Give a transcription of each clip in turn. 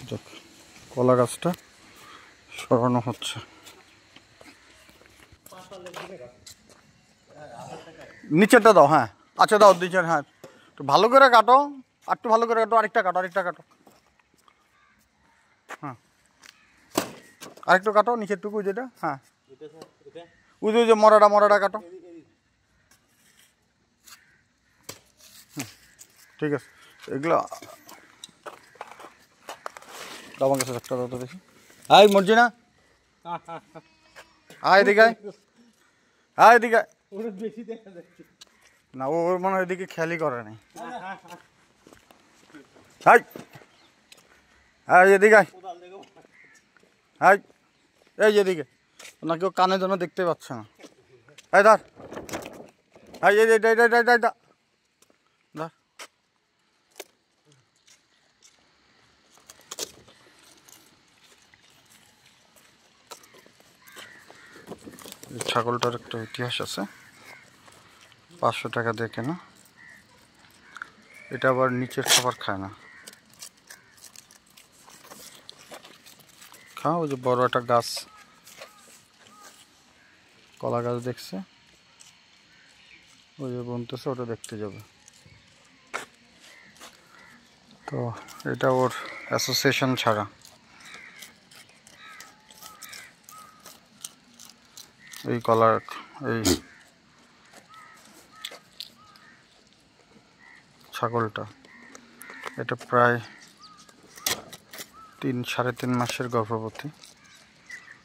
যাক, কলা গাছটা সরানো হচ্ছে। নিচেরটা দাও, হ্যাঁ আচ্ছা দাও নিচের, হ্যাঁ একটু ভালো করে কাটো, আর একটু ভালো করে কাটো, আরেকটা কাটো, আরেকটা কাটো, হ্যাঁ আরেকটু কাটো নিচেরটুকু যেটা, হ্যাঁ ওই যে মরাটা কাটো, ঠিক আছে। এগুলো আমার কাছে একটা দাও তো দেখি। আয় মর্জিনা, আয় এদিকে আয়, আয় এদিকে আয়। না ও ওর মনে হয় এদিকে খেয়ালই করে নাই। আয় আয় এদিকে আয়, আয় এই এদিকে, না কেউ কানের জন্য দেখতে পাচ্ছে না। এই ধর, আয় এই ধর, ছাগলটার একটা ইতিহাস আছে, 500 টাকা দিয়ে কেনা। এটা আবার নিচের খাবার খায় না, খাও। ওই যে বড় একটা গাছ, কলা গাছ দেখছে, ওই যে বনতেছে, ওটা দেখতে যাবে। তো এটা ওর অ্যাসোসিয়েশন ছাড়া। এই কলার এই ছাগলটা, এটা প্রায় 3-3.5 মাসের গর্ভবতী।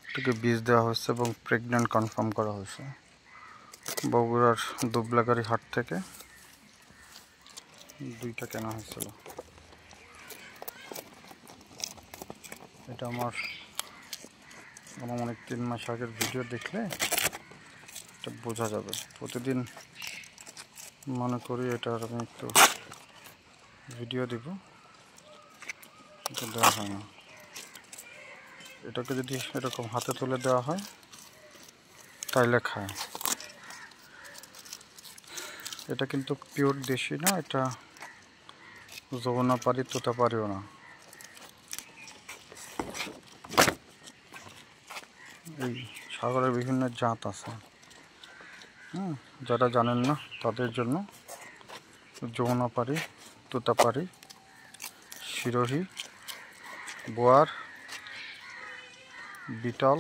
এটাকে বীজ দেওয়া হয়েছে এবং প্রেগন্যান্ট কনফার্ম করা হয়েছে বগুড়ার দুবলাগাড়ি হাট থেকে। 2টা কেনা হয়েছিল। এটা আমার অনেক 3 মাস আগের ভিডিও দেখলে এটা বোঝা যাবে। প্রতিদিন মনে করি এটার আমি একটু ভিডিও দিব, এটা দেওয়া হয় না। এটাকে যদি এরকম হাতে তুলে দেওয়া হয় তাইলে খায়। এটা কিন্তু পিওর দেশি না, এটা যমুনাপাড়ি তোতাপাড়িও না। এই সাগরের বিভিন্ন জাত আছে, যারা জানেন না তাদের জন্য Jamunapari, Totapari, Sirohi, Boer, Beetal,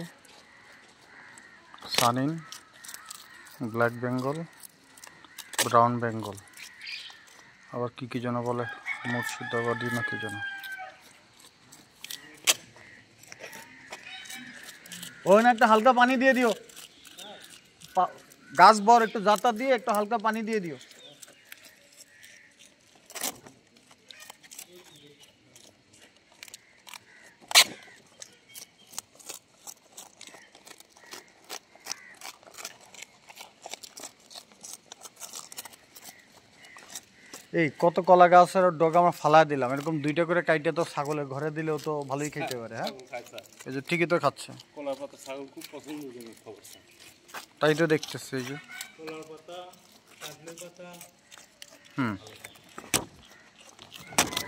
Saanen, black Bengal, brown Bengal, আবার কী যেন বলে, মুর্শিদাবাদী না কি যেন। ওই না একটা হালকা পানি দিয়ে দিও, গাছ বর একটু জাতা দিয়ে একটু হালকা পানি দিয়ে দিও। এই কত কলা গাছের ডগা আমরা ফালা দিলাম, এরকম 2টা করে কাইটে তো ছাগলের ঘরে দিলেও তো ভালোই খেতে পারে। হ্যাঁ এই যে ঠিকই তো খাচ্ছে, কলার পাতা ছাগল খুব পছন্দ করে, তাই তো দেখতেছি। এই যে কলার পাতা, কাঁঠালের পাতা,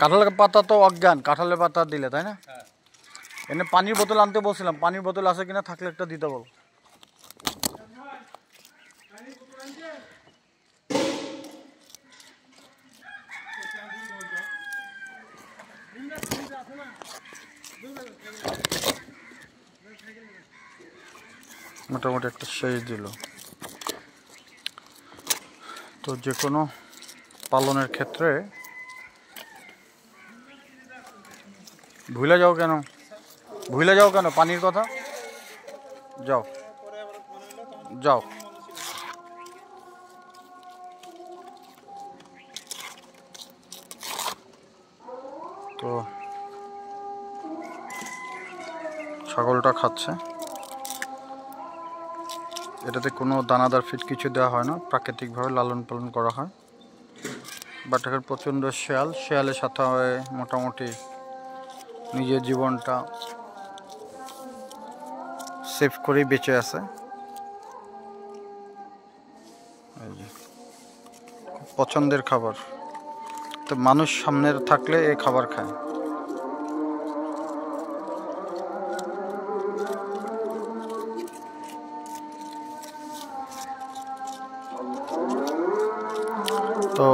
কাঁঠালের পাতা তো অজ্ঞান, কাঁঠালের পাতা দিলে তাই না। এনে পানির বোতল আনতে বলছিলাম, পানির বোতল আছে কিনা, থাকলে একটা দিতে বল। মোটামুটি একটা শেষ দিল। তো যে কোনো পালনের ক্ষেত্রে ভুলে যাও কেন পানির কথা, যাও যাও। তো ছাগলটা খাচ্ছে, এটাতে কোনো দানাদার ফিট কিছু দেওয়া হয় না, প্রাকৃতিকভাবে লালন পালন করা হয়। বাট এখন প্রচণ্ড শেয়ালের সাথে মোটামুটি নিজের জীবনটা সেভ করেই বেঁচে আছে। এই যে খুব পছন্দের খাবার, তো মানুষ সামনে থাকলে এই খাবার খায়। তো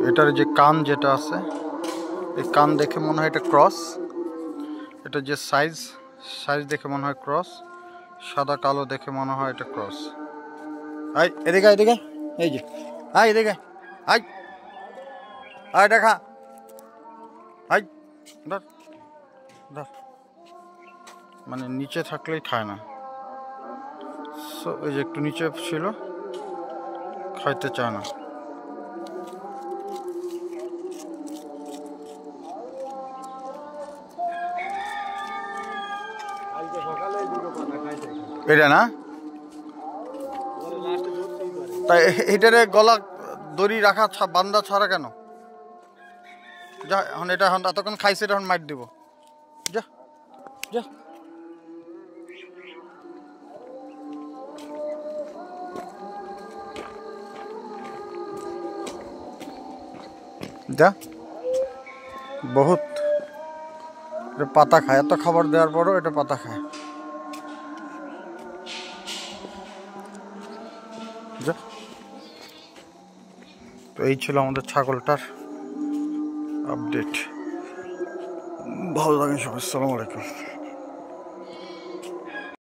এটার যে কান যেটা আছে, এই কান দেখে মনে হয় এটা ক্রস। এটা যে সাইজ দেখে মনে হয় ক্রস। সাদা কালো দেখে মনে হয় এটা ক্রস। আই এদিকে এদিকে, এই যে আই এদিকে আই আই দেখা আই ধর ধর, মানে নিচে থাকলেই খায় না। সো এই যে একটু নিচে ছিল, খাইতে চায় না। এটা না, তাই এটারে গলা দড়ি রাখা বান্ধা ছাড়া কেন? যা এখন এটা এখন এতক্ষণ খাইছে, এটা এখন মাইট দিব। যা যা, যা, বহুত এটা পাতা খায়, এত খাবার দেওয়ার পরও এটা পাতা খায়। যা। তো এই ছিল আমাদের ছাগলটার আপডেট। ভালো থাকেন সবাই, আসসালামু আলাইকুম।